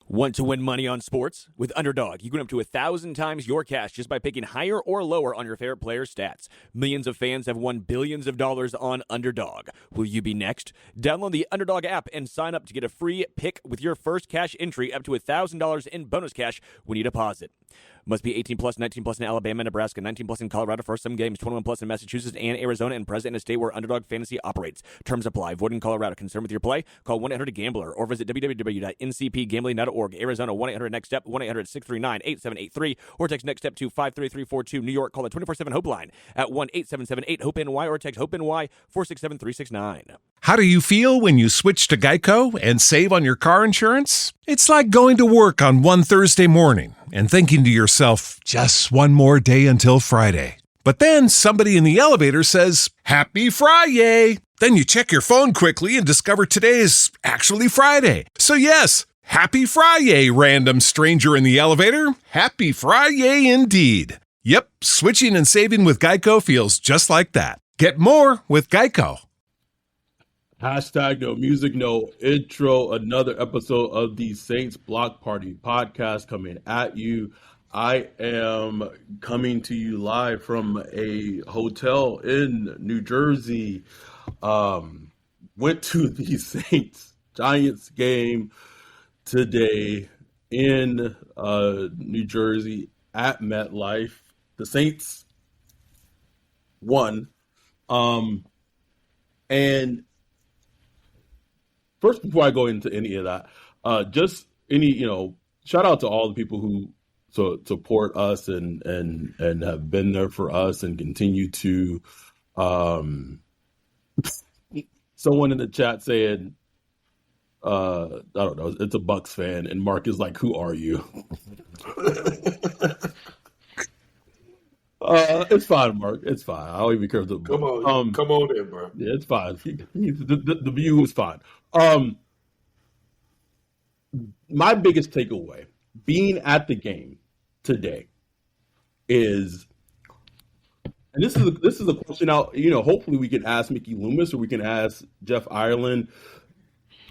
Want to win money on sports? With Underdog, you can win up to 1,000 times your cash just by picking higher or lower on your favorite players' stats. Millions of fans have won billions of dollars on Underdog. Will you be next? Download the Underdog app and sign up to get a free pick with your first cash entry up to $1,000 in bonus cash when you deposit. Must be 18 plus, 19 plus in Alabama, Nebraska, 19 plus in Colorado for some games, 21 plus in Massachusetts and Arizona, and present in a state where Underdog Fantasy operates. Terms apply. Void in Colorado. Concerned with your play? Call 1-800-GAMBLER or visit www.ncpgambling.org. Arizona, 1-800-NEXT-STEP, 1-800-639-8783, or text NEXT STEP to 53342. New York, call the 24/7 HOPE line at 1-877-8-HOPE-NY or text HOPE-NY 467-369. How do you feel when you switch to Geico and save on your car insurance? It's like going to work on one Thursday morning and thinking to yourself, just one more day until Friday. But then somebody in the elevator says, Happy Friday! Then you check your phone quickly and discover today is actually Friday. So yes, Happy Friday, random stranger in the elevator. Happy Friday indeed. Yep, switching and saving with Geico feels just like that. Get more with Geico. Hashtag no music, no intro. Another episode of the Saints Block Party podcast coming at you. I am coming to you live from a hotel in New Jersey. Went to the Saints Giants game today in New Jersey at MetLife. The Saints won. And first, before I go into any of that, shout out to all the people who support us and have been there for us and continue to. Someone in the chat saying, I don't know, it's a Bucks fan, and Mark is like, "Who are you?" It's fine, Mark. It's fine. I don't even care. Come on in, bro. Yeah, it's fine. The view is fine. My biggest takeaway being at the game today is, and this is a question out. Hopefully we can ask Mickey Loomis or we can ask Jeff Ireland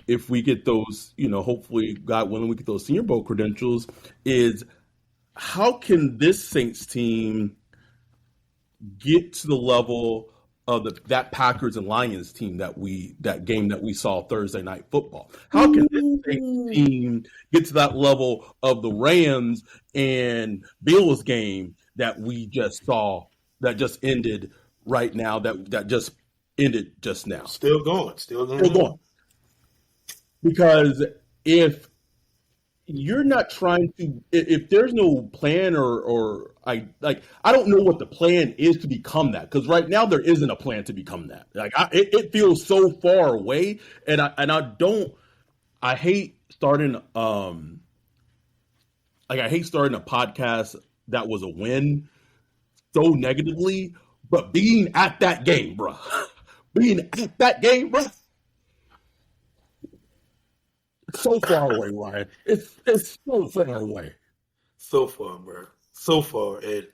if we get those. Hopefully, God willing, we get those Senior Bowl credentials. Is how can this Saints team get to the level of that Packers and Lions team that game that we saw Thursday Night Football? How can this Saints team get to that level of the Rams and Bills game that we just saw that just ended right now, that just ended just now? Still going. Because if you're not trying to, if there's no plan or I don't know what the plan is to become that, because right now there isn't a plan to become that. It feels so far away, and I hate starting I hate starting a podcast that was a win so negatively, but being at that game, bro, it's so far away, Ryan. It's so far away. So far, bro. So far. And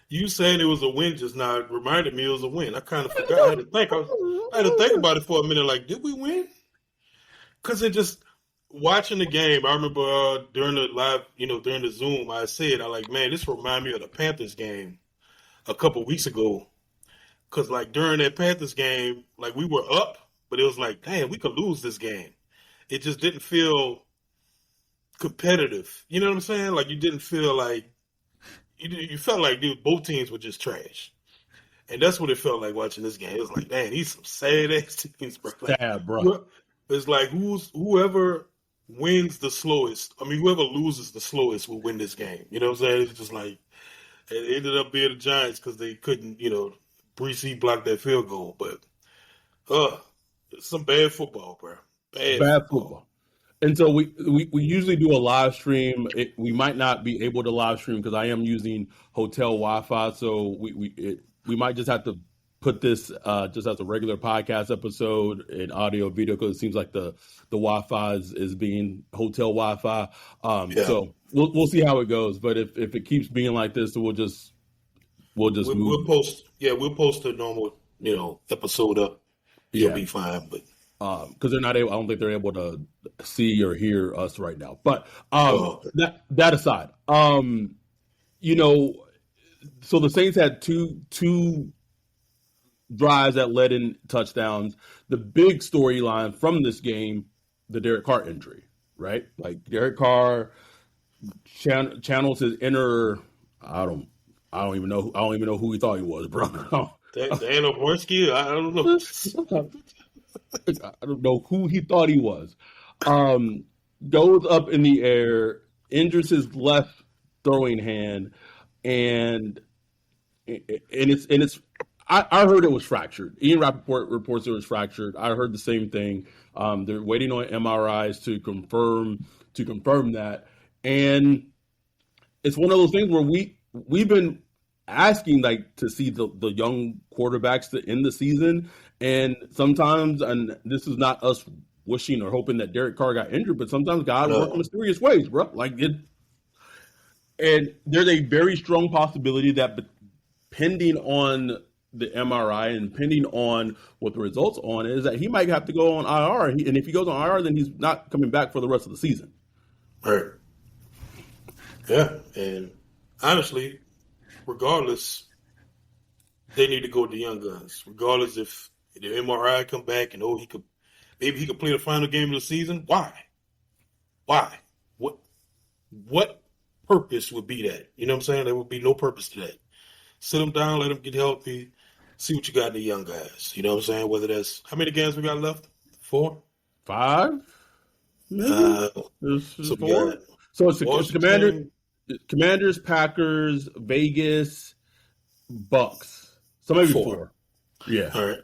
you saying it was a win just now reminded me it was a win. I kind of forgot. I had to think about it for a minute. Like, did we win? Because it just watching the game. I remember during the live, during the Zoom, I said, man, this remind me of the Panthers game a couple weeks ago. Because during that Panthers game, we were up, but it was like, damn, we could lose this game. It just didn't feel competitive. You know what I'm saying? You didn't feel like you felt like both teams were just trash. And that's what it felt like watching this game. It was like, man, these some sad ass teams, bro. Sad, bro. It's like whoever wins the slowest. I mean, whoever loses the slowest will win this game. You know what I'm saying? It's just like it ended up being the Giants because they couldn't, Brees blocked that field goal. But it's some bad football, bro. Bad football. And so we usually do a live stream. We might not be able to live stream because I am using hotel Wi-Fi. So we might just have to put this just as a regular podcast episode in audio video because it seems like the Wi-Fi is being hotel Wi-Fi. So we'll see how it goes. But if it keeps being like this, we'll just move. We'll post a normal episode up. You'll be fine. But because they're not able. I don't think they're able to see or hear us right now. But that aside, you know, so the Saints had two drives that led in touchdowns. The big storyline from this game, the Derek Carr injury, right? Like Derek Carr channels his inner. I don't even know. I don't even know who he thought he was, bro. Daniel Borski. I don't know. I don't know who he thought he was. Goes up in the air, injures his left throwing hand, and it's. I heard it was fractured. Ian Rappaport reports it was fractured. I heard the same thing. They're waiting on MRIs to confirm that, and it's one of those things where we've been asking like to see the young quarterbacks to end the season, and sometimes, and this is not us wishing or hoping that Derek Carr got injured, but sometimes God works in mysterious ways, bro. Like it, and there's a very strong possibility that depending on the MRI and depending on what the results on is that he might have to go on IR, and if he goes on IR, then he's not coming back for the rest of the season. Right. Yeah, and honestly, regardless, they need to go with the young guns. Regardless if the MRI come back and he could play the final game of the season. Why? What purpose would be that? You know what I'm saying? There would be no purpose to that. Sit them down, let them get healthy, see what you got in the young guys. You know what I'm saying? Whether that's how many games we got left? 4? 5? So 4. So it's Commanders, Packers, Vegas, Bucks. So maybe 4. Yeah. All right.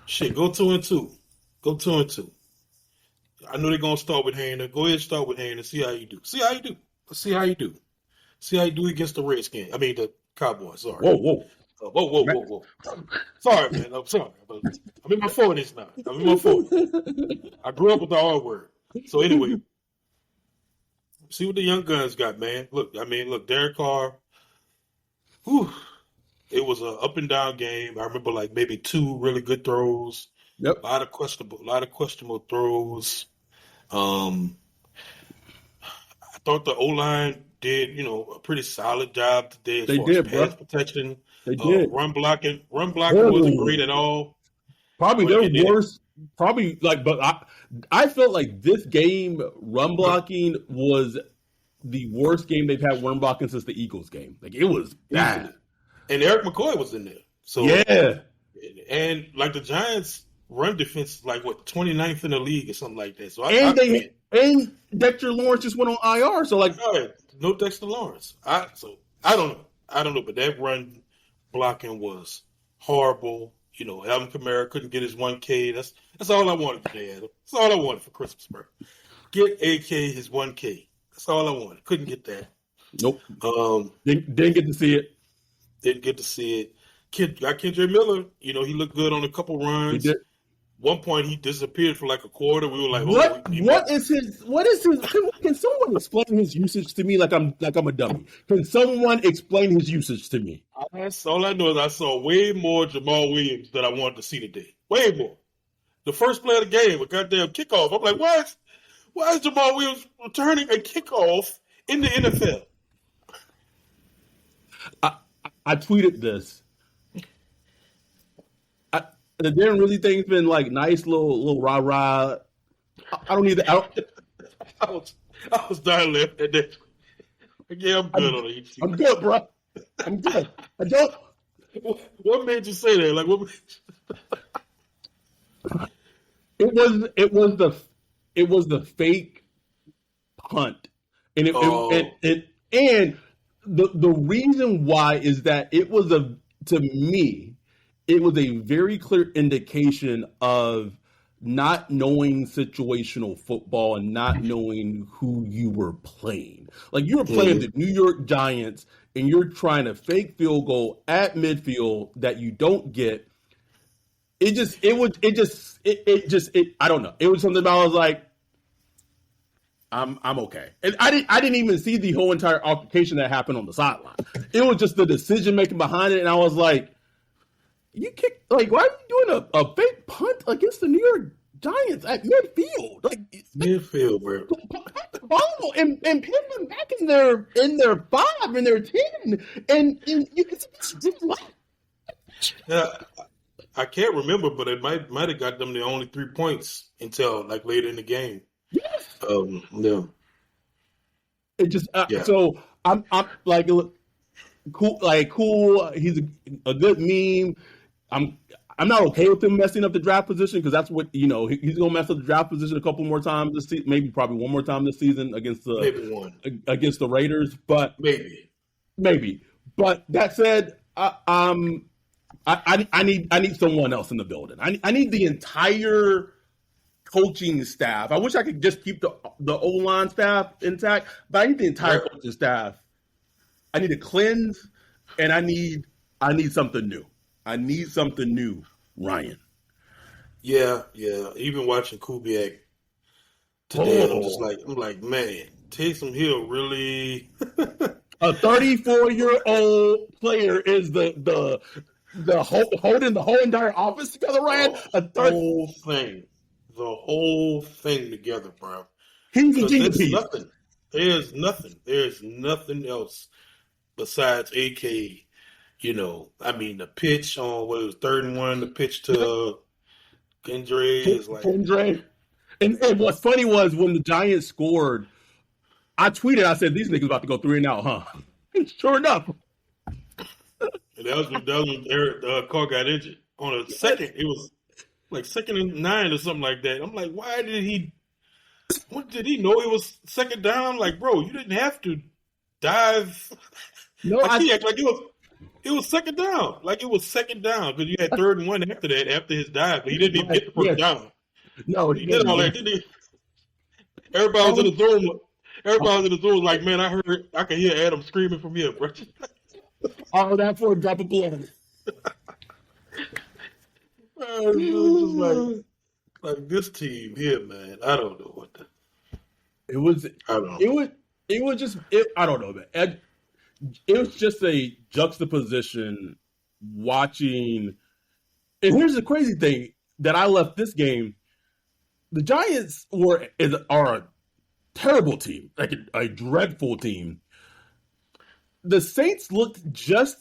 Shit, go 2-2. Go 2-2. I know they're gonna start with Hayner. Go ahead and start with Hayner. See how you do. Let's see how you do. See how you do against the Redskins. I mean the Cowboys. Sorry. Whoa. Sorry, man. I'm sorry. I'm in my 40s now. I grew up with the R word. So anyway, see what the young guns got, man. Look, Derek Carr. Whew, it was an up and down game. I remember like maybe 2 really good throws. Yep. A lot of questionable throws. I thought the O-line did, a pretty solid job today as far as pass protection. They did. Run blocking wasn't great at all. Probably their worst. Probably but I felt like this game run blocking was the worst game they've had run blocking since the Eagles game. Like it was bad. And Eric McCoy was in there. So yeah. And like the Giants run defense is like 29th in the league or something like that. So and Dexter Lawrence just went on IR. So no Dexter Lawrence. I don't know, but that run blocking was horrible. Alvin Kamara couldn't get his 1K. That's all I wanted today, Adam. That's all I wanted for Christmas, bro. Get AK his 1K. That's all I wanted. Couldn't get that. Nope. Didn't get to see it. Didn't get to see it. Got Kendra Miller. He looked good on a couple runs. He did. One point he disappeared for like a quarter. We were like, what is his can someone explain his usage to me like I'm a dummy? Can someone explain his usage to me? All I know is I saw way more Jamal Williams than I wanted to see today. Way more. The first play of the game, a goddamn kickoff. I'm like, why is Jamal Williams returning a kickoff in the NFL? I tweeted this. The Darren really thing's been like nice little rah-rah. I don't need that. I was dying laughing at that. Yeah, I'm good on it. I'm good, bro. I'm good. I don't. What made you say that? Like what? It was the fake punt, and the reason why is that to me. It was a very clear indication of not knowing situational football and not knowing who you were playing. Like you were playing the New York Giants and you're trying to fake field goal at midfield that you don't get. I don't know. It was something about I was like, I'm okay. And I didn't even see the whole entire altercation that happened on the sideline. It was just the decision making behind it, and I was like, why are you doing a fake punt against the New York Giants at midfield. Like Midfield, bro. pack the ball and pin them back in their 5 and their 10, and it's just like. Yeah, I can't remember, but it might have got them the only 3 points until like later in the game. Yes. Yeah. It just Yeah. so I'm like cool, like cool. He's a good meme. I'm not okay with him messing up the draft position because that's what he's gonna mess up the draft position a couple more times this season, maybe probably one more time this season against Maybe one. Against the Raiders, but maybe. But that said, I need someone else in the building. I need the entire coaching staff. I wish I could just keep the O-line staff intact, but I need the entire coaching staff. I need to cleanse, and I need something new. I need something new, Ryan. Yeah. Even watching Kubiak today, I'm like, man, Taysom Hill really. A 34-year-old player is the holding the whole entire office together, Ryan. The whole thing together, bro. He's a genius. There's nothing else besides AK. The pitch on what it was 3rd and 1, the pitch to Kendra is like. Kendra. And what's funny was when the Giants scored, I tweeted, I said, these niggas about to go 3 and out, huh? Sure enough. And that was when Derek Carr got injured. On a second, it was like 2nd and 9 or something like that. I'm like, why did he? What did he know it was 2nd down? Like, bro, you didn't have to dive. No, he acted like it was 2nd down. Like it was 2nd down because you had 3rd and 1 after that, after his dive. But he didn't even get the first down. No, he did all that, didn't he? Everybody was in the Zoom. Everybody was in the Zoom like, man, I can hear Adam screaming from here, bro. All that for a drop of blood. Just like this team here, man. I don't know what it was. I don't know. It was just. I don't know, man. It was just a juxtaposition watching. And here's the crazy thing that I left this game. The Giants are a terrible team, like a dreadful team. The Saints looked just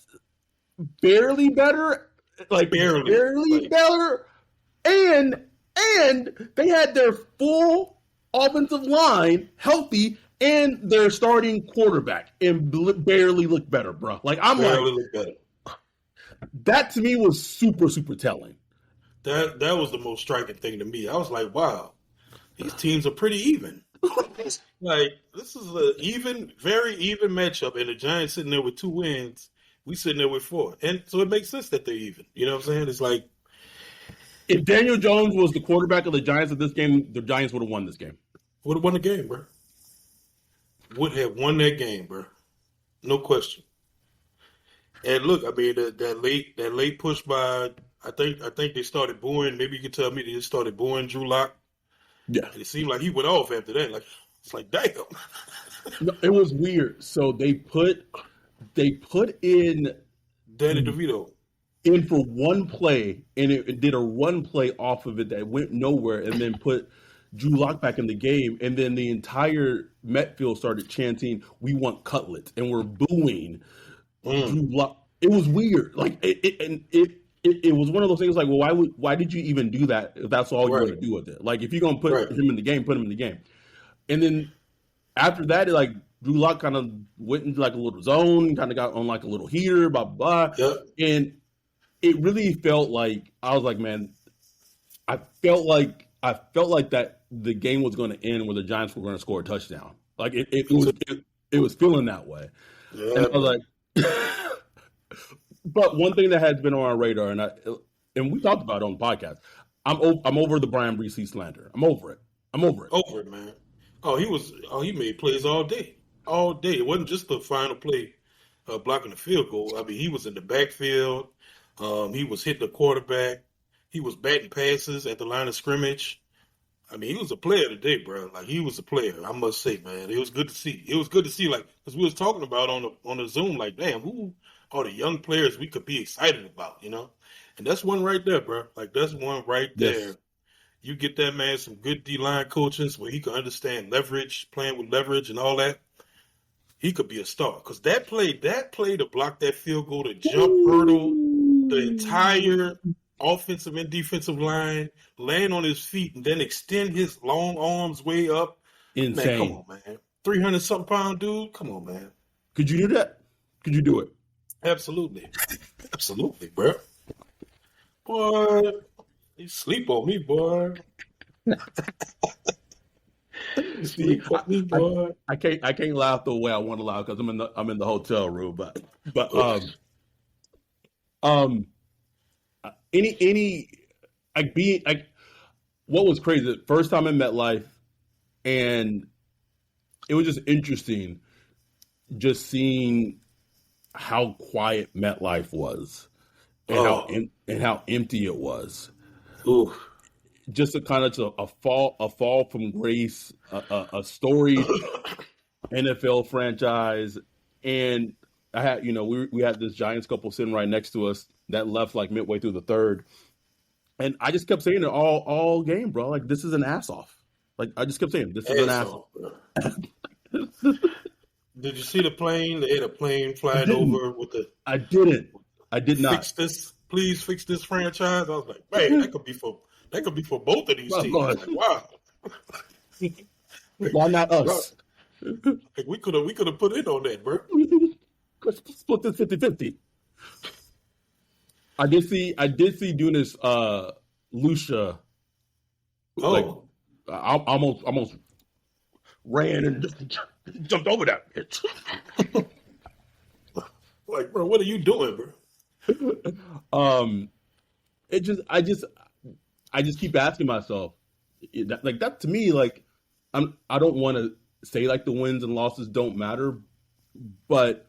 barely better, like barely better, and they had their full offensive line healthy and their starting quarterback and barely looked better, bro. Like looked better. That to me was super, super telling. That was the most striking thing to me. I was like, wow, these teams are pretty even. Like, this is a very even matchup, and the Giants sitting there with 2 wins, we sitting there with 4. And so it makes sense that they're even. You know what I'm saying? It's like, if Daniel Jones was the quarterback of the Giants at this game, the Giants would have won this game. Would have won the game, bro. Would have won that game, bro. No question. And look, I mean, that late push by, I think they started booing. Maybe you can tell me they just started booing Drew Lock. Yeah, and it seemed like he went off after that. Like, it's like, damn. No, it was weird. So they put in Danny DeVito in for one play, and it did a run play off of it that went nowhere, and then put Drew Lock back in the game, and then the entire Metfield started chanting, "We want cutlets," and we're booing Drew Lock. It was weird. Like it was one of those things. Like, well, why did you even do that if that's all you're going to do with it? Like, if you're going to put him in the game, put him in the game. And then after that, like Drew Lock kind of went into like a little zone, kind of got on like a little heater, blah blah. Yep. And it really felt like I was like, man, I felt like that the game was going to end where the Giants were going to score a touchdown. Like it was feeling that way. Yeah. And I was like, but one thing that has been on our radar, and we talked about it on the podcast, I'm over the Brian Bresee slander. I'm over it. Over it, man. He made plays all day. It wasn't just the final play, blocking the field goal. I mean, he was in the backfield. He was hitting the quarterback. He was batting passes at the line of scrimmage. I mean, he was a player today, bro. Like, he was a player, I must say, man. It was good to see. Like, because we was talking about on the Zoom, like, damn, who are the young players we could be excited about, you know? And that's one right there, bro. Like, that's one right there. You get that man some good D-line coaching where he can understand leverage, playing with leverage and all that. He could be a star. Because that play to block that field goal, to jump hurdle, the entire offensive and defensive line, land on his feet, and then extend his long arms way up. Insane. Man, come on, man. 300-something pound dude? Come on, man. Could you do that? Could you do it? Absolutely. Absolutely, bro. Boy, you sleep on me, boy. Sleep on me, boy. I can't laugh the way I want to laugh because I'm in the hotel room. But any what was crazy? The first time in MetLife, and it was just interesting, just seeing how quiet MetLife was, and how empty it was. Ooh. Just a kind of a fall from grace, a storied NFL franchise, and I had we had this Giants couple sitting right next to us that left like midway through the third, and I just kept saying it all game, bro. Like, this is an ass off. Like, I just kept saying, this is an ass off. Did you see the plane? They had a plane flying over with the. I did not. Please fix this franchise. I was like, man, that could be for both of these teams. Like, wow. Why not us? Like, we could have put in on that, bro. Let's split this 50-50. I did see doing this Lucia. Like, I almost ran and jumped over that bitch. Like, bro, what are you doing, bro? I just keep asking myself, like, that to me, like, I don't want to say like the wins and losses don't matter, but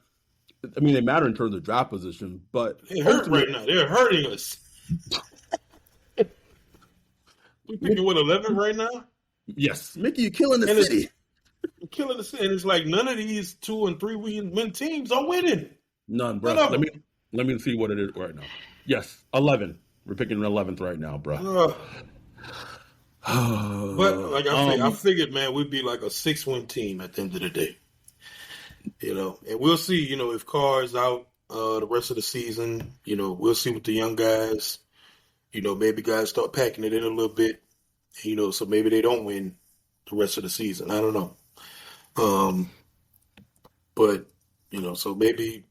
I mean, they matter in terms of draft position. But they hurt right now. They're hurting us. We picking with 11 right now. Yes, Mickey, you're killing the city. You're killing the city. And it's like none of these 2 and 3 win teams are winning. None, bro. Let me see what it is right now. Yes, 11. We're picking 11th right now, bro. But like I figured, man, we'd be like a 6-win team at the end of the day. And we'll see. If Carr is out the rest of the season, we'll see with the young guys. Maybe guys start packing it in a little bit. So maybe they don't win the rest of the season. I don't know. But so maybe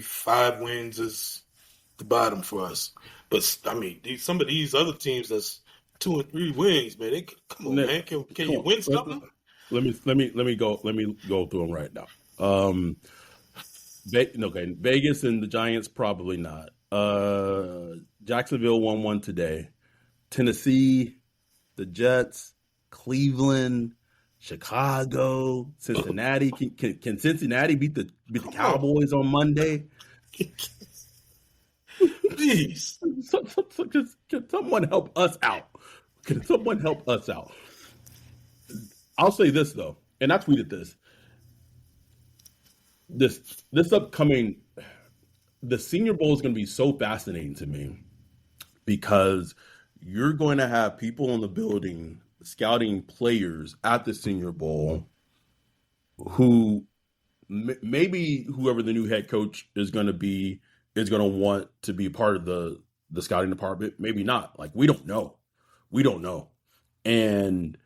5 wins is the bottom for us. But I mean, some of these other teams that's 2 and 3 wins, man. Come on, man. Can you win something? Let me go through them right now. Okay, Vegas and the Giants probably not. Jacksonville 1-1 today. Tennessee, the Jets, Cleveland, Chicago, Cincinnati. Can Cincinnati beat the Cowboys on Monday? Please. Can someone help us out? Can someone help us out? I'll say this though, and I tweeted this. This upcoming, the Senior Bowl is going to be so fascinating to me because you're going to have people in the building scouting players at the Senior Bowl who maybe whoever the new head coach is going to be is going to want to be part of the scouting department. Maybe not. Like, we don't know. And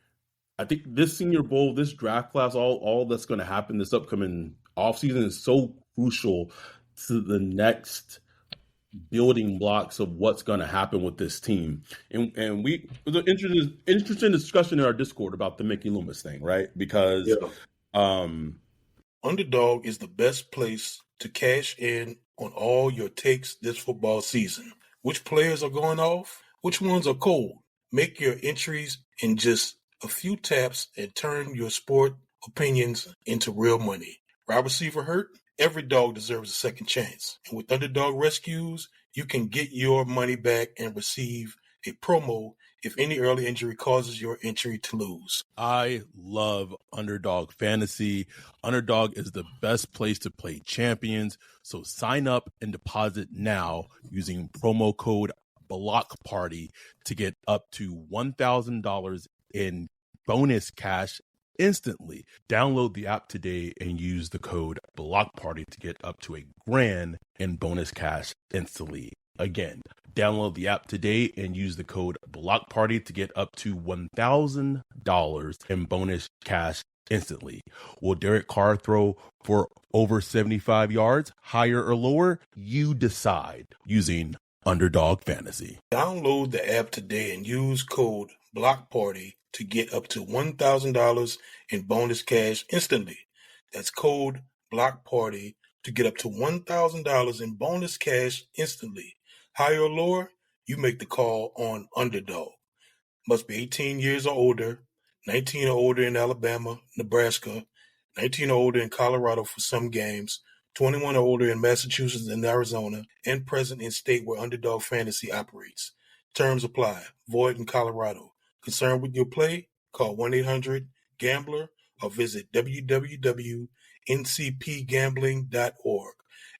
I think this Senior Bowl, this draft class, all that's going to happen this upcoming offseason is so crucial to the next building blocks of what's going to happen with this team. And it was an interesting discussion in our Discord about the Mickey Loomis thing, right? Because Underdog is the best place to cash in on all your takes this football season. Which players are going off? Which ones are cold? Make your entries in just a few taps and turn your sport opinions into real money. Wide receiver hurt? Every dog deserves a second chance. And with Underdog Rescues, you can get your money back and receive a promo if any early injury causes your entry to lose. I love Underdog Fantasy. Underdog is the best place to play champions. So sign up and deposit now using promo code block party to get up to $1,000 in bonus cash instantly. Download the app today and use the code block party to get up to $1,000 in bonus cash instantly. Again, download the app today and use the code block party to get up to $1,000 in bonus cash instantly. Will Derek Carr throw for over 75 yards, higher or lower? You decide using Underdog Fantasy. Download the app today and use code BLOCKPARTY to get up to $1,000 in bonus cash instantly. That's code BLOCKPARTY to get up to $1,000 in bonus cash instantly. Higher or lower, you make the call on Underdog. Must be 18 years or older, 19 or older in Alabama, Nebraska, 19 or older in Colorado for some games, 21 or older in Massachusetts and Arizona, and present in state where Underdog Fantasy operates. Terms apply. Void in Colorado. Concerned with your play? Call 1-800-GAMBLER or visit www.ncpgambling.org.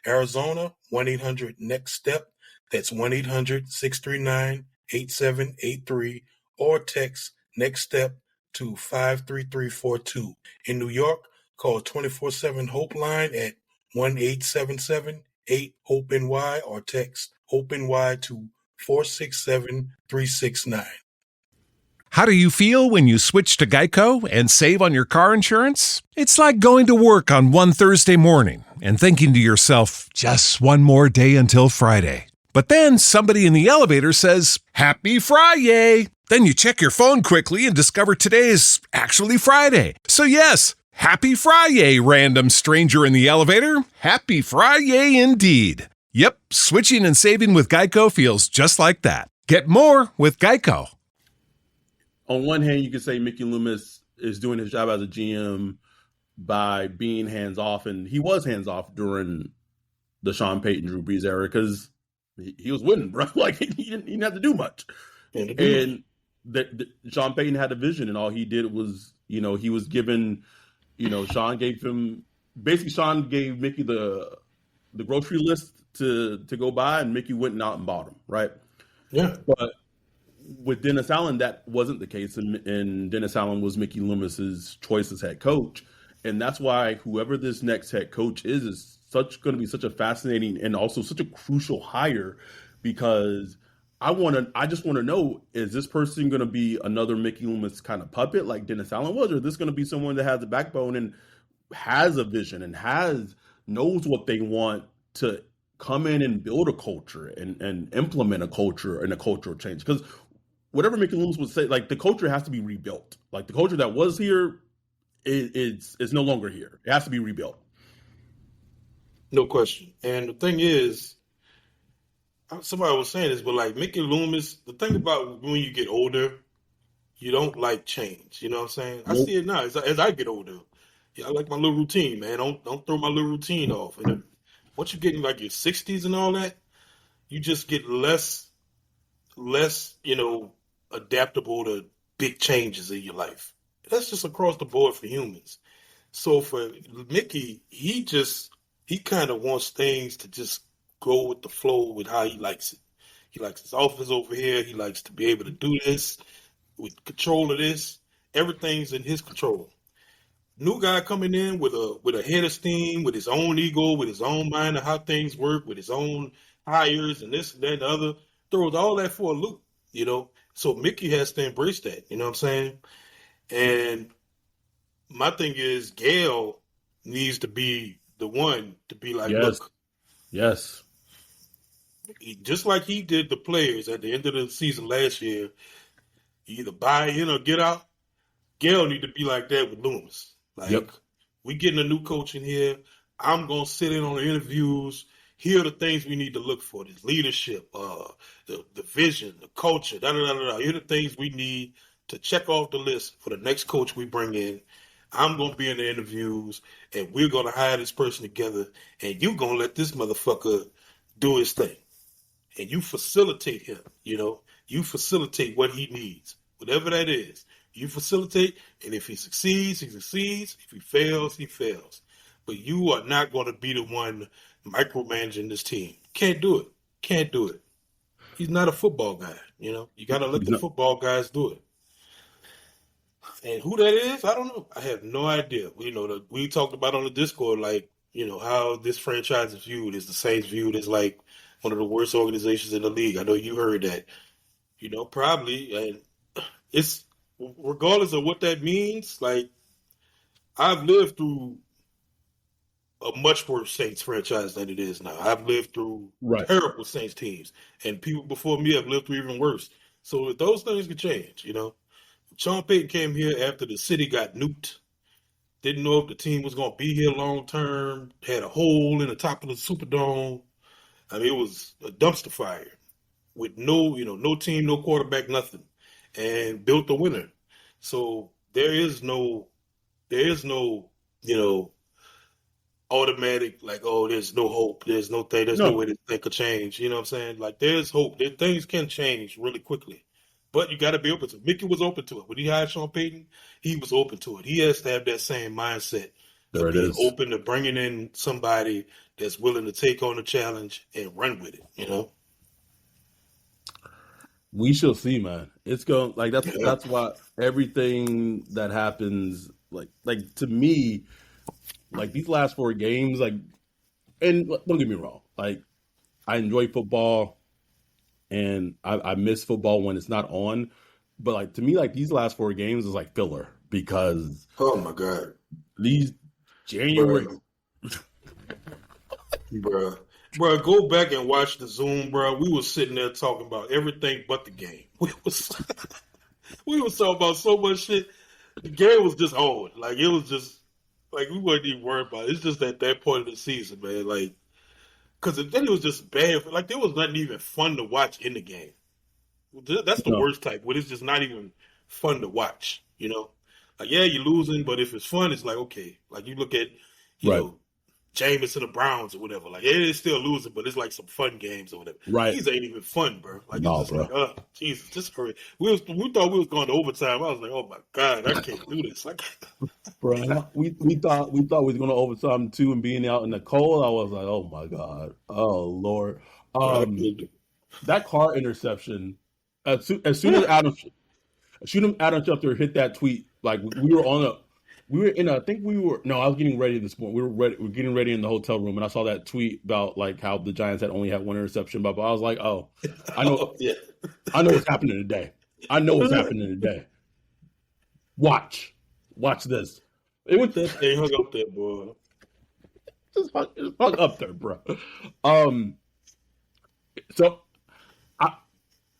Arizona, 1-800-NEXT-STEP. That's 1-800-639-8783 or text Next Step to 53342. In New York, call 24/7-HOPE-LINE at 1-877-8-HOPE-NY or text HOPE-NY to 467-369. How do you feel when you switch to Geico and save on your car insurance? It's like going to work on one Thursday morning and thinking to yourself, just one more day until Friday. But then somebody in the elevator says, Happy Friday! Then you check your phone quickly and discover today is actually Friday. So yes, Happy Friday, random stranger in the elevator. Happy Friday indeed. Yep, switching and saving with Geico feels just like that. Get more with Geico. On one hand, you could say Mickey Loomis is doing his job as a GM by being hands-off, and he was hands-off during the Sean Payton, Drew Brees era because he was winning, bro. Like, he didn't have to do much. And Sean Payton had a vision, and all he did was, he was given, Sean gave Mickey the grocery list to go buy, and Mickey went out and bought him, right? Yeah. But with Dennis Allen, that wasn't the case, and Dennis Allen was Mickey Loomis's choice as head coach, and that's why whoever this next head coach is going to be such a fascinating and also such a crucial hire, because I just want to know, is this person going to be another Mickey Loomis kind of puppet like Dennis Allen was, or is this going to be someone that has a backbone and has a vision and knows what they want to come in and build a culture and implement a culture and a cultural change? Because whatever Mickey Loomis would say, like, the culture has to be rebuilt. Like, the culture that was here is no longer here. It has to be rebuilt. No question. And the thing is, somebody was saying this, but like Mickey Loomis, the thing about when you get older, you don't like change. You know what I'm saying? Nope. I see it now as I get older. Yeah, I like my little routine, man. Don't throw my little routine off. And once you get in like your 60s and all that, you just get less, adaptable to big changes in your life. That's just across the board for humans. So for Mickey, he kind of wants things to just go with the flow with how he likes it. He likes his office over here. He likes to be able to do this with control of this. Everything's in his control. New guy coming in with a head of steam, with his own ego, with his own mind of how things work, with his own hires and this and that and the other, throws all that for a loop, So Mickey has to embrace that, you know what I'm saying? And my thing is, Gail needs to be the one to be like, look. Yes. Just like he did the players at the end of the season last year, either buy in or get out. Gail need to be like that with Loomis. Like, we getting a new coach in here. I'm going to sit in on the interviews. Here are the things we need to look for. This leadership, the vision, the culture, da-da-da-da-da. Here are the things we need to check off the list for the next coach we bring in. I'm going to be in the interviews, and we're going to hire this person together, and you're going to let this motherfucker do his thing. And you facilitate him, You facilitate what he needs, whatever that is. You facilitate, and if he succeeds, he succeeds. If he fails, he fails. But you are not going to be the one micromanaging this team. Can't do it. He's not a football guy. You got to let He's the not. football guys do it. And who that is, I don't know. I have no idea. We talked about on the Discord, like, how this franchise is viewed. Is the Saints viewed as like one of the worst organizations in the league? I know you heard that. Probably. And it's regardless of what that means. Like, I've lived through a much worse Saints franchise than it is now. I've lived through Right. terrible Saints teams, and people before me have lived through even worse. So those things could change. Sean Payton came here after the city got nuked. Didn't know if the team was going to be here long term. Had a hole in the top of the Superdome. I mean, it was a dumpster fire with no team, no quarterback, nothing, and built the winner. So there is no, you know, automatic like, oh, there's no hope, there's no thing, there's no No, way this thing could change. You know what I'm saying? Like, there's hope. Things can change really quickly, but you got to be open to it. Mickey was open to it when he hired Sean Payton. He was open to it. He has to have that same mindset there of it being is. open to bringing in somebody that's willing to take on the challenge and run with it. We shall see, man. It's going like Yeah. that's why everything that happens, like to me, like these last four games, like, and don't get me wrong, like I enjoy football and I miss football when it's not on, but like to me, like these last four games is like filler because Oh my God, these January, bro. Bruh. Bruh, go back and watch the Zoom, bruh. We was sitting there talking about everything but the game. We was talking about so much shit. The game was just on. Like, it was just like we wasn't even worried about it. It's just at that point of the season, man. Like, because then it was just bad. Like, there was nothing even fun to watch in the game. That's the no, worst type, when it's just not even fun to watch. Like, yeah, you're losing, but if it's fun, it's like, okay. Like, you look at, you right, know, Jameis and the Browns or whatever. Like, it is still losing, but it's like some fun games or whatever. right, These ain't even fun, bro. Like, it's no, just like, bro. Jesus, just hurry. We thought we was going to overtime. I was like, oh my God, I can't do this. Like, Bro, we thought we was gonna overtime too, and being out in the cold, I was like, oh my god, oh Lord. bro, I Um, couldn't do. that car interception, as soon as Adam Schefter hit that tweet, like we were in a, I think we were, no, I was getting ready this morning. We were getting ready in the hotel room, and I saw that tweet about like how the Giants had only had one interception, but I was like, oh, I know, Oh, yeah. I know what's happening today. I know what's happening today. Watch this. It was That thing hung up there, boy. just hung up there, bro. Um, so I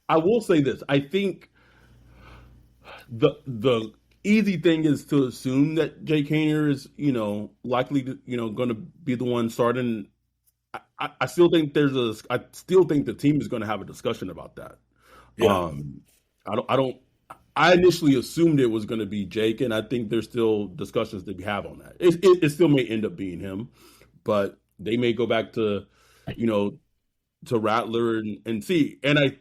I will say this. I think the easy thing is to assume that Jake Hayner is, likely to, going to be the one starting. I still think I still think the team is going to have a discussion about that. Yeah, Um, I don't. I initially assumed it was going to be Jake, and I think there's still discussions to be have on that. It still may end up being him, but they may go back to, you know, to Rattler and see. And I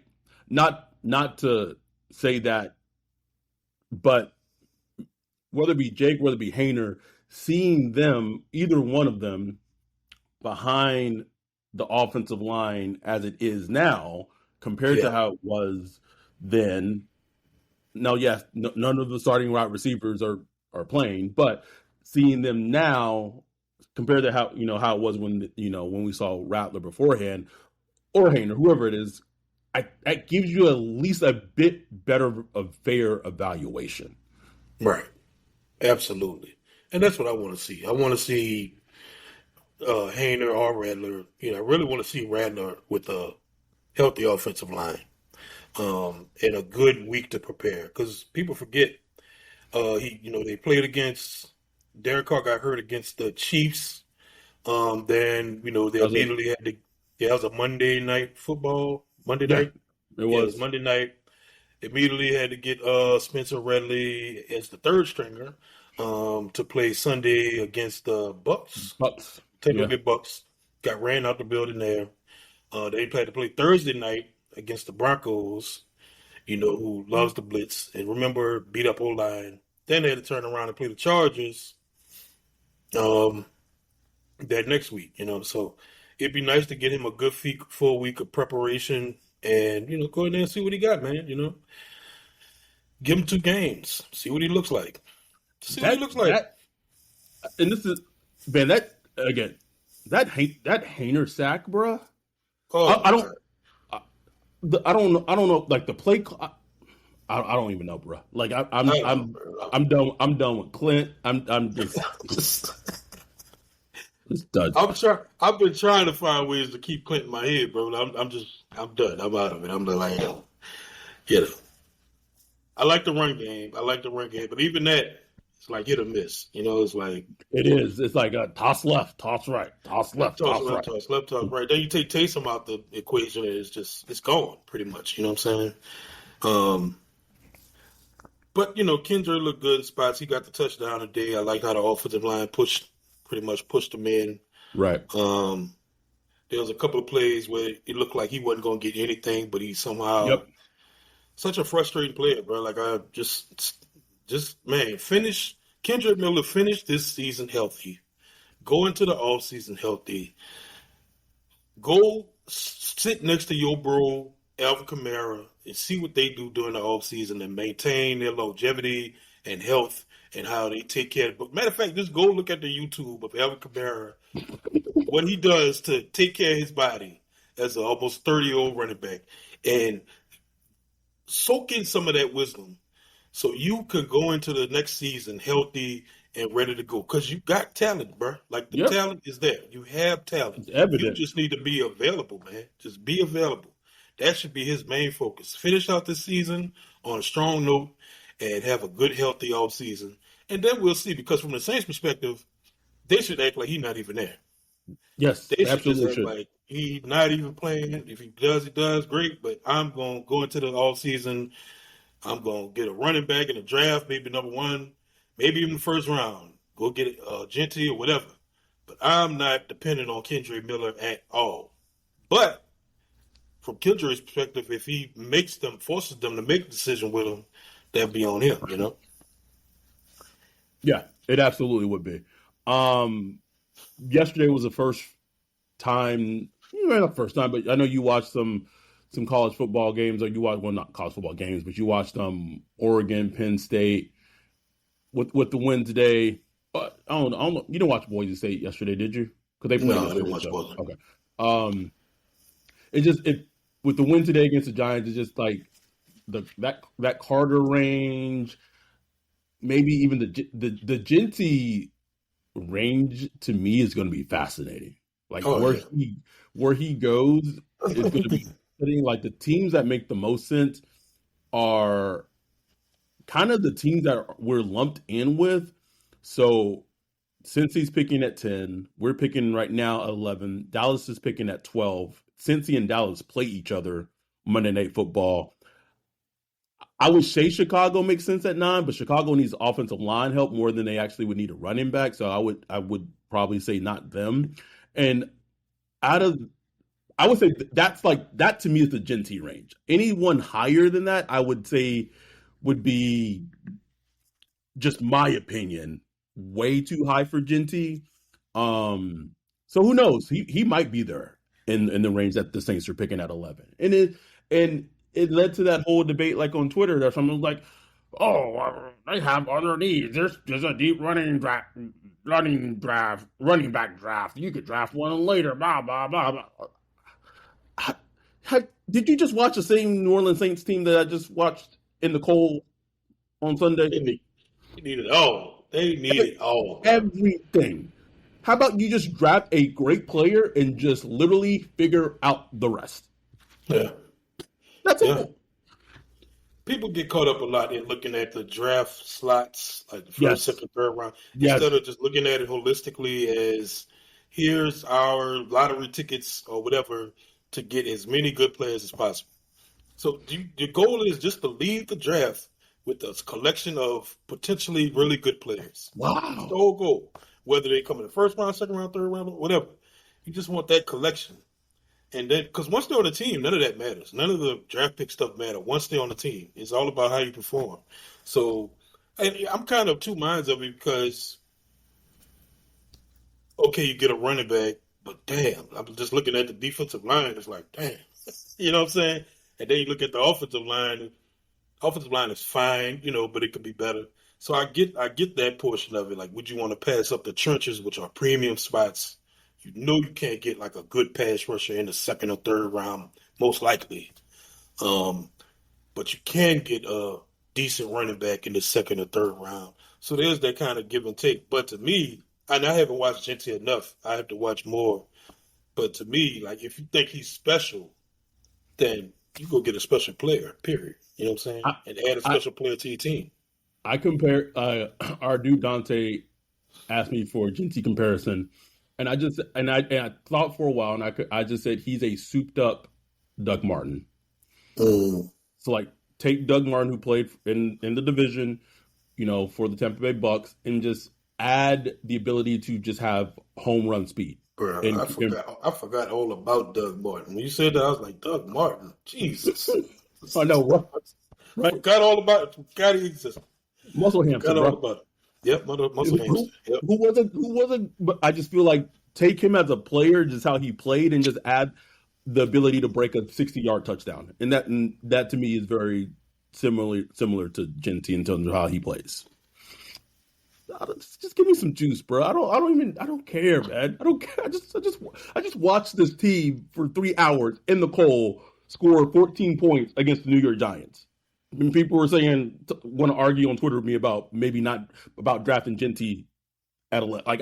not to say that, but whether it be Jake, whether it be Hayner, seeing them, either one of them, behind the offensive line as it is now, compared to yeah, how it was then. Now, yes, none of the starting wide receivers are playing, but seeing them now compared to how it was when we saw Rattler beforehand or Hayner, whoever it is, that gives you at least a bit better of fair evaluation. right. Absolutely. And that's what I want to see. I want to see Hayner or Rattler. I really want to see Rattler with a healthy offensive line, and a good week to prepare. Because people forget, they played against Derek Carr got hurt against the Chiefs. Then they That was a immediately had to. Yeah, it was a Monday night football. Monday Yeah, night. it Yeah, it was was Monday night. Immediately had to get Spencer Rattler as the third stringer, to play Sunday against the Bucks. Bucks. Tampa Yeah, Bay Bucks. Got ran out the building there. They had to play Thursday night against the Broncos, who loves the blitz and remember beat up O line. Then they had to turn around and play the Chargers um, that next week. So it'd be nice to get him a good full week of preparation and go in there and see what he got, man. Give him 2 games, see what he looks like. See what he looks like. And this is, man, that again, that Hainer sack, bruh. Oh, I don't know, like the play. I don't even know, bro. Like I'm done. I'm done with Clint. I'm just done. I've been trying to find ways to keep Clint in my head, bro. I'm done. I'm out of it. I'm like, I like the run game. But even that, it's like hit or miss. It's like it is. It's like a toss left, toss right, toss left, toss right, toss left, toss right. Then you take Taysom out the equation, and it's gone pretty much. You know what I'm saying? But Kendrick looked good in spots. He got the touchdown today. I like how the offensive line pretty much pushed him in. Right. There was a couple of plays where it looked like he wasn't going to get anything, but he somehow. Yep. Such a frustrating player, bro. Like I just man, Kendrick Miller finished this season healthy. Go into the offseason healthy. Go sit next to your bro, Alvin Kamara, and see what they do during the offseason and maintain their longevity and health and how they take care of it. But matter of fact, just go look at the YouTube of Alvin Kamara, what he does to take care of his body as an almost 30-year-old running back. And soak in some of that wisdom so you could go into the next season healthy and ready to go. Because you got talent, bro. Like the talent is there. You have talent. It's evident. You just need to be available, man. Just be available. That should be his main focus. Finish out this season on a strong note and have a good, healthy off season. And then we'll see. Because from the Saints' perspective, they should act like he's not even there. Yes, they absolutely should. Like he's not even playing. If he does, great. But I'm going to go into the off season. I'm going to get a running back in the draft, maybe number 1, maybe even the first round. Go get Gentry or whatever. But I'm not dependent on Kendrick Miller at all. But from Kendrick's perspective, if he forces them to make a decision with him, that'd be on him, Yeah, it absolutely would be. Yesterday was the first time, not first time, but I know you watched some college football games, or you watched, well, not college football games, but you watched Oregon, Penn State with the win today. I don't know. You didn't watch Boise State yesterday, did you? Because they played. No, I didn't watch Boise. Okay. With the win today against the Giants, it's just like that Carter range, maybe even the Genty range to me is going to be fascinating. Like where he goes is going to be like the teams that make the most sense are kind of the teams that we're lumped in with. So since he's picking at 10, we're picking right now at 11. Dallas is picking at 12. Cincy and Dallas play each other Monday Night Football. I would say Chicago makes sense at 9, but Chicago needs offensive line help more than they actually would need a running back. So I would probably say not them. And I would say that to me is the Genty range. Anyone higher than that, I would say would be, just my opinion, way too high for Genty. So who knows? He might be there in the range that the Saints are picking at 11. And it led to that whole debate, like on Twitter, that someone was like, "Oh, they have other needs. There's a deep running back draft. You could draft one later." Blah blah blah. Did you just watch the same New Orleans Saints team that I just watched in the cold on Sunday? They need it all. They need it all. Everything. How about you just draft a great player and just literally figure out the rest? Yeah. That's it. People get caught up a lot in looking at the draft slots, like the first, second, third round, instead of just looking at it holistically as here's our lottery tickets or whatever to get as many good players as possible. So your goal is just to leave the draft with a collection of potentially really good players. Wow. That's the whole goal. Whether they come in the first round, second round, third round, whatever. You just want that collection. And then, because once they're on the team, none of that matters. None of the draft pick stuff matters. Once they're on the team, it's all about how you perform. So, and I'm kind of two minds of it because, okay, you get a running back, but damn, I'm just looking at the defensive line. It's like, damn, You know what I'm saying? And then you look at the offensive line. Offensive line is fine, but it could be better. So I get that portion of it. Like, would you want to pass up the trenches, which are premium spots? You know you can't get like a good pass rusher in the second or third round, most likely. Um, but you can get a decent running back in the second or third round. So there's that kind of give and take. But to me, and I haven't watched Genty enough. I have to watch more. But to me, like if you think he's special, then you go get a special player, period. You know what I'm saying? And add a special player to your team. I compare our dude Dante asked me for a Genty comparison, and I thought for a while, and I just said he's a souped up Doug Martin. So like take Doug Martin, who played in the division, for the Tampa Bay Bucks, and just add the ability to just have home run speed. Bro, I forgot all about Doug Martin. When you said that, I was like, Doug Martin, Jesus. I know, right? Forgot all about it. Forgot he existed. Muscle hamster, Forgot all bro. about it. Yep, muscle hamster. Yep. Who wasn't? But I just feel like take him as a player, just how he played, and just add the ability to break a 60-yard touchdown, and that to me is very similar to Genty in terms of how he plays. Just give me some juice, bro. I don't care, man. I don't care. I just watched this team for 3 hours in the cold score 14 points against the New York Giants. And people were saying, want to argue on Twitter with me about maybe not about drafting Genty at 11. Like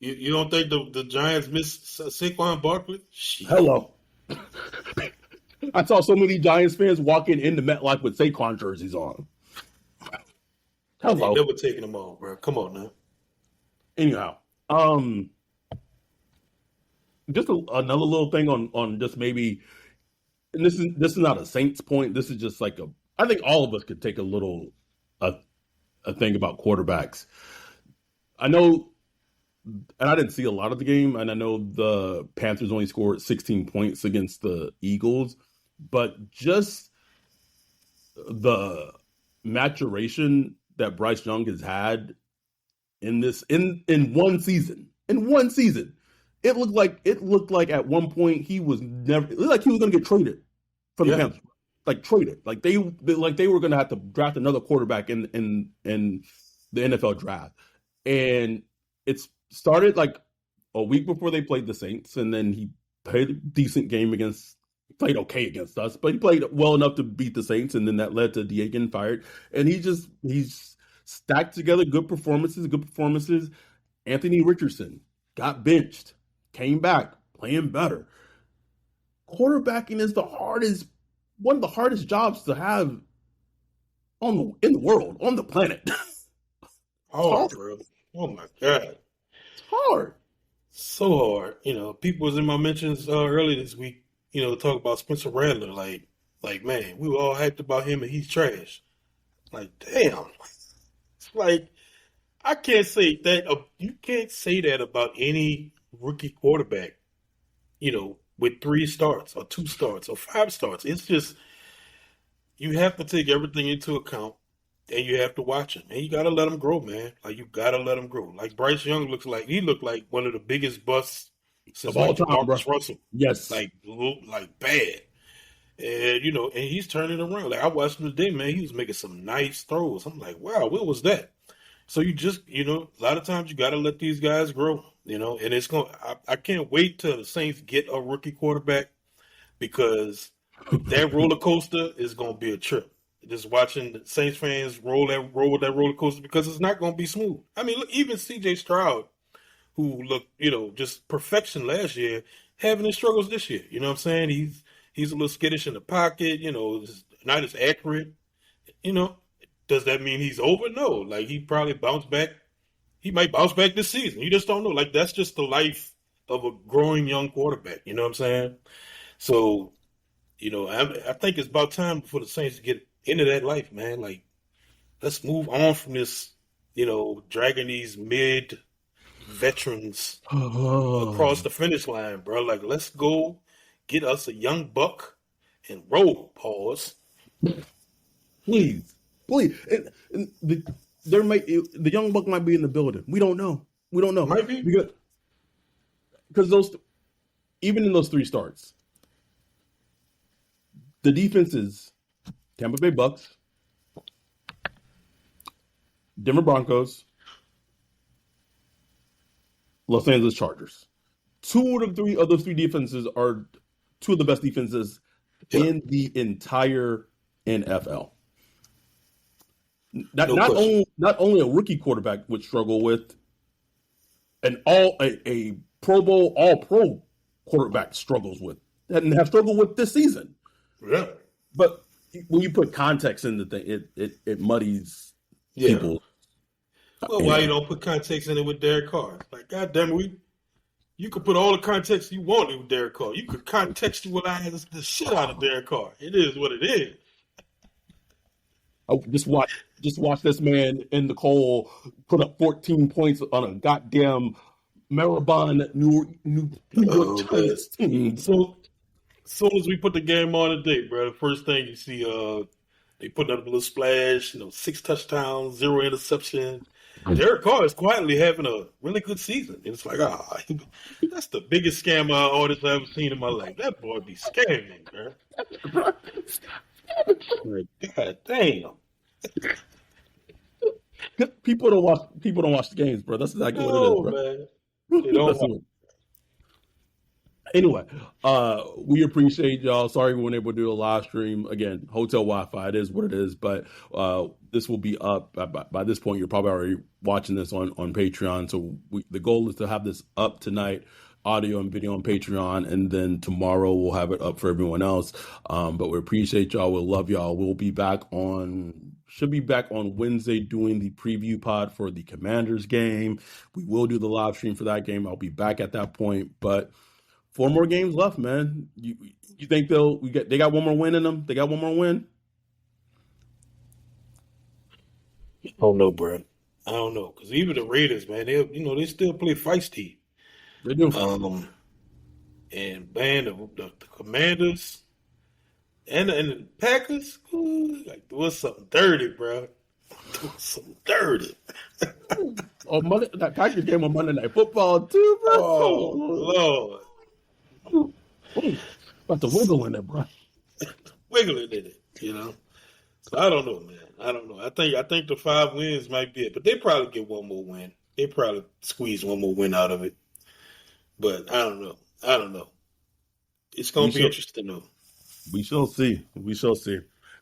you don't think the Giants missed Saquon Barkley? Shit. Hello. I saw so many Giants fans walking into MetLife with Saquon jerseys on. Hello. They never taking them off, bro. Come on now. Anyhow, just another little thing on just maybe, and this is not a Saints point. This is just like I think all of us could take a thing about quarterbacks. I know, and I didn't see a lot of the game, and I know the Panthers only scored 16 points against the Eagles, but just the maturation that Bryce Young has had in one season. In one season. It looked like at one point he was never, it looked like he was going to get traded from the Panthers. Like traded. Like they were going to have to draft another quarterback in the NFL draft. And it's started like a week before they played the Saints, and then he played a decent game played okay against us, but he played well enough to beat the Saints, and then that led to DA getting fired. And he's stacked together good performances. Anthony Richardson got benched, came back, playing better. Quarterbacking is one of the hardest jobs to have in the world, on the planet. Hard, bro. Oh my God. It's hard. So hard. People was in my mentions earlier this week, talk about Spencer Rattler. Like, man, we were all hyped about him and he's trash. Like, damn. It's like, I can't say that. You can't say that about any rookie quarterback, with 3 starts or 2 starts or 5 starts. It's just, you have to take everything into account and you have to watch him. And you got to let him grow, man. Like, you got to let him grow. Like, Bryce Young looked like one of the biggest busts since of all time, Marcus Russell. Yes. Like bad. And, and he's turning around. Like, I watched him today, man. He was making some nice throws. I'm like, wow, what was that? So you just, a lot of times you got to let these guys grow, and it's I can't wait till the Saints get a rookie quarterback, because that roller coaster is going to be a trip. Just watching the Saints fans roll with that roller coaster, because it's not going to be smooth. I mean, look, even C.J. Stroud, who looked, just perfection last year, having his struggles this year. You know what I'm saying? He's a little skittish in the pocket, not as accurate. Does that mean he's over? No. Like, he probably bounced back. He might bounce back this season. You just don't know. Like, that's just the life of a growing young quarterback. You know what I'm saying? So, I think it's about time for the Saints to get into that life, man. Like, let's move on from this, dragging these mid-veterans across the finish line, bro. Like, let's go get us a young buck and roll. Pause. Please. And the young buck might be in the building. We don't know. Might be. Because even in those 3 starts, The defense is Tampa Bay Bucks, Denver Broncos, Los Angeles Chargers. Two of the three defenses are two of the best defenses in the entire NFL. Not only a rookie quarterback would struggle with, a Pro Bowl All Pro quarterback struggles with, and have struggled with this season. Yeah. But when you put context in the thing, it muddies people. Well, why you don't put context in it with Derek Carr? Like, goddamn it, you could put all the context you want in with Derek Carr. You could contextualize the shit out of Derek Carr. It is what it is. Just watch this man in the cold put up 14 points on a goddamn Maribon New York Giants team. So, as soon as we put the game on today, bro, the first thing you see, they put up a little splash, 6 touchdowns, 0 interception. Derek Carr is quietly having a really good season. And it's like, that's the biggest scam artist I've ever seen in my life. That boy be scamming, bro. God damn. People don't watch the games, bro. That's exactly what it is, bro. Man. They don't Anyway, we appreciate y'all. Sorry we weren't able to do a live stream. Again, hotel Wi-Fi, it is what it is. But this will be up by this point. You're probably already watching this on Patreon. So the goal is to have this up tonight, audio and video on Patreon, and then tomorrow we'll have it up for everyone else. But we appreciate y'all. We'll love y'all. We'll be back should be back on Wednesday doing the preview pod for the Commanders game. We will do the live stream for that game. I'll be back at that point. But 4 more games left, man. You think they got one more win in them? They got one more win? I don't know, bro. I don't know, because even the Raiders, man, they still play feisty. They do. And man, the Commanders and the Packers, like doing something dirty, bro. Doing something dirty. That Packers game on Monday Night Football too, bro. Oh Lord. About to wiggle in it, bro. Wiggling in it, So I don't know, man. I don't know. I think the 5 wins might be it, but they probably get one more win. They probably squeeze one more win out of it. But I don't know. It's going to be interesting, though. We shall see.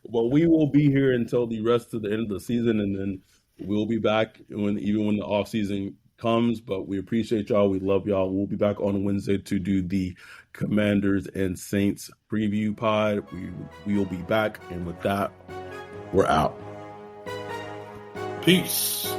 Well, we will be here until the rest of the end of the season, and then we'll be back even when the off season comes. But we appreciate y'all. We love y'all. We'll be back on Wednesday to do the Commanders and Saints preview pod. We will be back, and with that, we're out. Peace.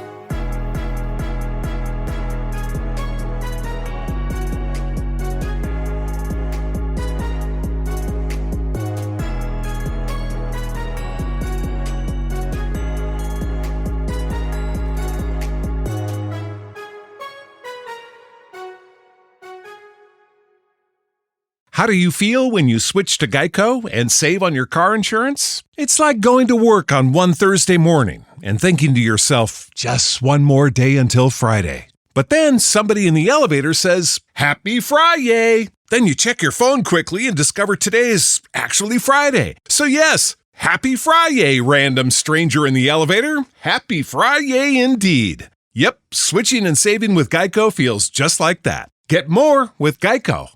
How do you feel when you switch to Geico and save on your car insurance? It's like going to work on one Thursday morning and thinking to yourself, just one more day until Friday. But then somebody in the elevator says, Happy Friday! Then you check your phone quickly and discover today is actually Friday. So yes, Happy Friday, random stranger in the elevator. Happy Friday indeed. Yep, switching and saving with Geico feels just like that. Get more with Geico.